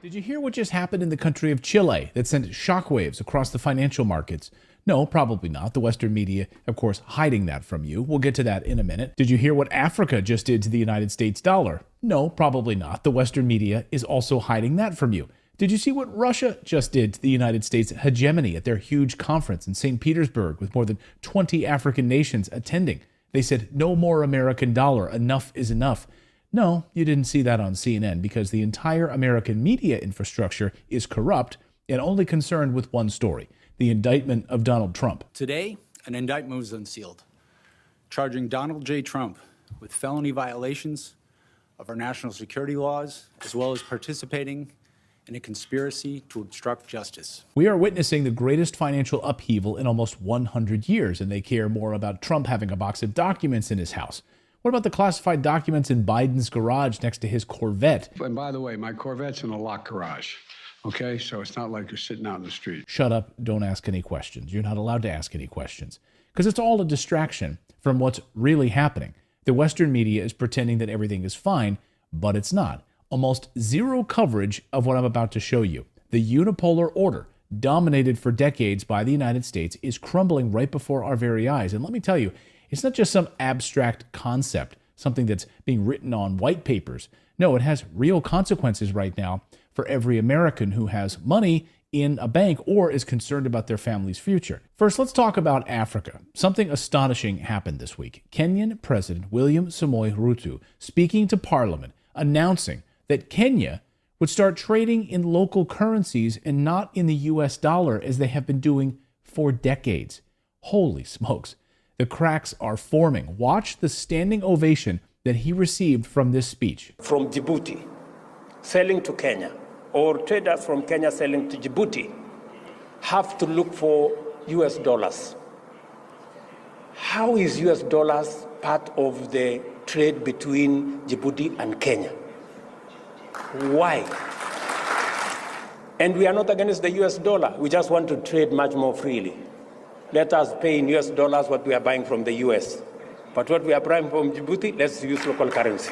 Did you hear what just happened in the country of Chile that sent shockwaves across the financial markets? No, probably not. The Western media, of course, hiding that from you. We'll get to that in a minute. Did you hear what Africa just did to the United States dollar? No, probably not. The Western media is also hiding that from you. Did you see what Russia just did to the United States hegemony at their huge conference in St. Petersburg with more than 20 African nations attending? They said, no more American dollar. Enough is enough. No, you didn't see that on CNN because the entire American media infrastructure is corrupt and only concerned with one story, the indictment of Donald Trump. Today, an indictment was unsealed, charging Donald J. Trump with felony violations of our national security laws, as well as participating in a conspiracy to obstruct justice. We are witnessing the greatest financial upheaval in almost 100 years, and they care more about Trump having a box of documents in his house. What about the classified documents in Biden's garage next to his Corvette? And by the way, my Corvette's in a locked garage, okay? So it's not like you're sitting out in the street. Shut up, don't ask any questions. You're not allowed to ask any questions because it's all a distraction from what's really happening. The Western media is pretending that everything is fine, but it's not. Almost zero coverage of what I'm about to show you. The unipolar order, dominated for decades by the United States, is crumbling right before our very eyes. And let me tell you, it's not just some abstract concept, something that's being written on white papers. No, it has real consequences right now for every American who has money in a bank or is concerned about their family's future. First, let's talk about Africa. Something astonishing happened this week. Kenyan President William Samoei Ruto speaking to Parliament, announcing that Kenya would start trading in local currencies and not in the US dollar as they have been doing for decades. Holy smokes. The cracks are forming. Watch the standing ovation that he received from this speech. From Djibouti, selling to Kenya, or traders from Kenya selling to Djibouti, have to look for US dollars. How is US dollars part of the trade between Djibouti and Kenya? Why? And we are not against the US dollar. We just want to trade much more freely. Let us pay in US dollars what we are buying from the US. But what we are buying from Djibouti, let's use local currency.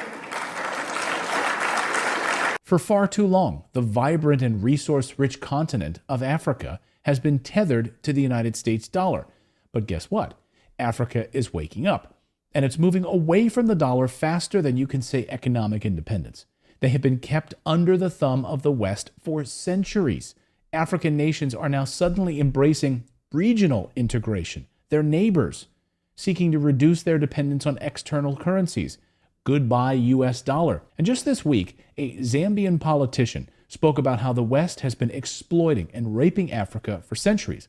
For far too long, the vibrant and resource-rich continent of Africa has been tethered to the United States dollar. But guess what? Africa is waking up, and it's moving away from the dollar faster than you can say economic independence. They have been kept under the thumb of the West for centuries. African nations are now suddenly embracing regional integration. They're neighbors, seeking to reduce their dependence on external currencies. Goodbye, US dollar. And just this week, a Zambian politician spoke about how the West has been exploiting and raping Africa for centuries.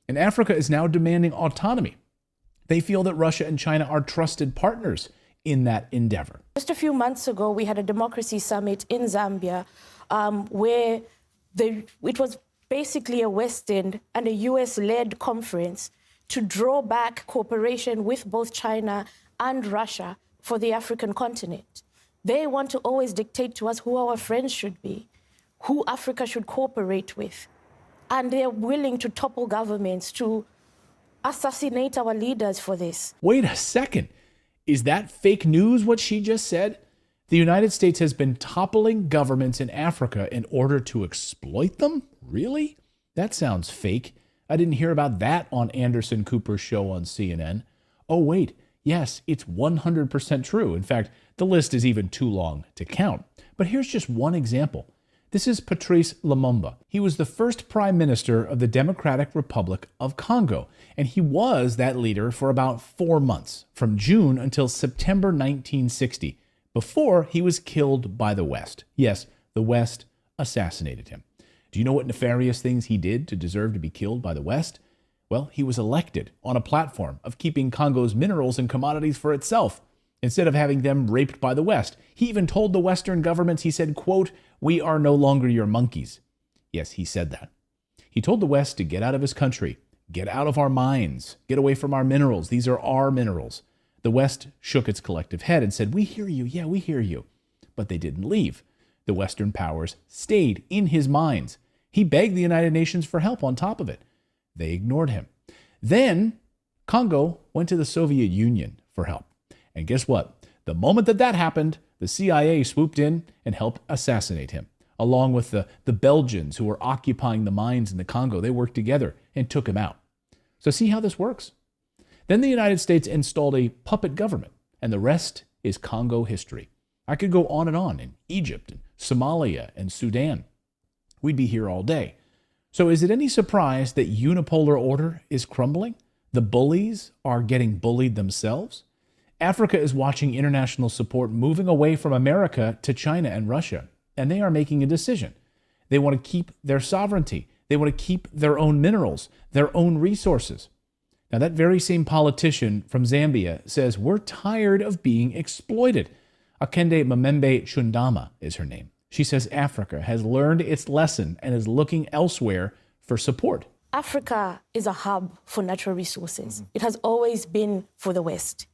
And Africa is now demanding autonomy. They feel that Russia and China are trusted partners in that endeavor. Just a few months ago, we had a democracy summit in Zambia where it was basically a Western and a US-led conference to draw back cooperation with both China and Russia for the African continent. They want to always dictate to us who our friends should be, who Africa should cooperate with. And they're willing to topple governments, to assassinate our leaders for this. Wait a second. Is that fake news, what she just said? The United States has been toppling governments in Africa in order to exploit them? Really? That sounds fake. I didn't hear about that on Anderson Cooper's show on CNN. Oh, wait. Yes, it's 100% true. In fact, the list is even too long to count. But here's just one example. This is Patrice Lumumba. He was the first prime minister of the Democratic Republic of Congo, and he was that leader for about 4 months, from June until September 1960, before he was killed by the West. Yes, the West assassinated him. Do you know what nefarious things he did to deserve to be killed by the West? Well, he was elected on a platform of keeping Congo's minerals and commodities for itself, instead of having them raped by the West. He even told the Western governments, he said, quote, "We are no longer your monkeys." Yes, he said that. He told the West to get out of his country, get out of our mines, get away from our minerals. These are our minerals. The West shook its collective head and said, "We hear you. Yeah, we hear you." But they didn't leave. The Western powers stayed in his mines. He begged the United Nations for help on top of it. They ignored him. Then Congo went to the Soviet Union for help. And guess what? The moment that happened, the CIA swooped in and helped assassinate him. along with the Belgians who were occupying the mines in the Congo. They worked together and took him out. So see how this works? Then the United States installed a puppet government, and the rest is Congo history. I could go on in Egypt and Somalia and Sudan. We'd be here all day. So is it any surprise that unipolar order is crumbling? The bullies are getting bullied themselves? Africa is watching international support moving away from America to China and Russia, and they are making a decision. They want to keep their sovereignty. They want to keep their own minerals, their own resources. Now, that very same politician from Zambia says, we're tired of being exploited. Akende Mamembe Chundama is her name. She says Africa has learned its lesson and is looking elsewhere for support. Africa is a hub for natural resources. It has always been for the West.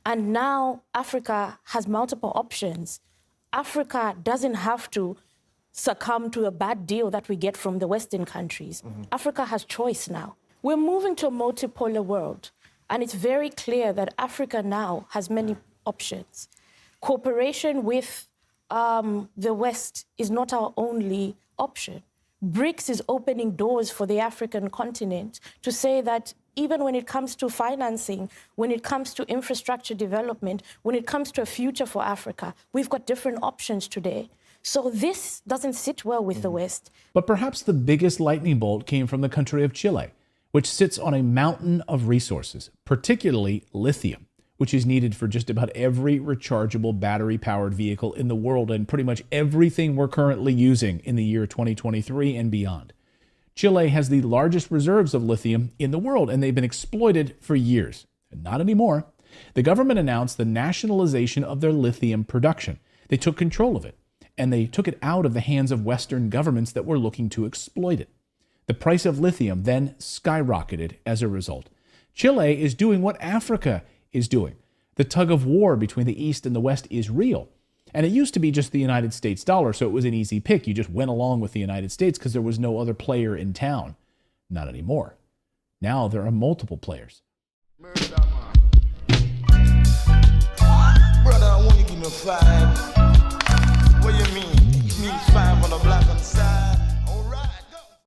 And now Africa has multiple options. Africa doesn't have to succumb to a bad deal that we get from the Western countries. Africa has choice now. We're moving to a multipolar world, and it's very clear that Africa now has many options. Cooperation with the West is not our only option. BRICS is opening doors for the African continent to say that even when it comes to financing, when it comes to infrastructure development, when it comes to a future for Africa, we've got different options today. So this doesn't sit well with the West. But perhaps the biggest lightning bolt came from the country of Chile, which sits on a mountain of resources, particularly lithium, which is needed for just about every rechargeable battery-powered vehicle in the world and pretty much everything we're currently using in the year 2023 and beyond. Chile has the largest reserves of lithium in the world, and they've been exploited for years. Not anymore. The government announced the nationalization of their lithium production. They took control of it, and they took it out of the hands of Western governments that were looking to exploit it. The price of lithium then skyrocketed as a result. Chile is doing what Africa is doing. The tug of war between the East and the West is real. And it used to be just the United States dollar, so it was an easy pick. You just went along with the United States because there was no other player in town. Not anymore. Now there are multiple players. Brother, I want you to give me 5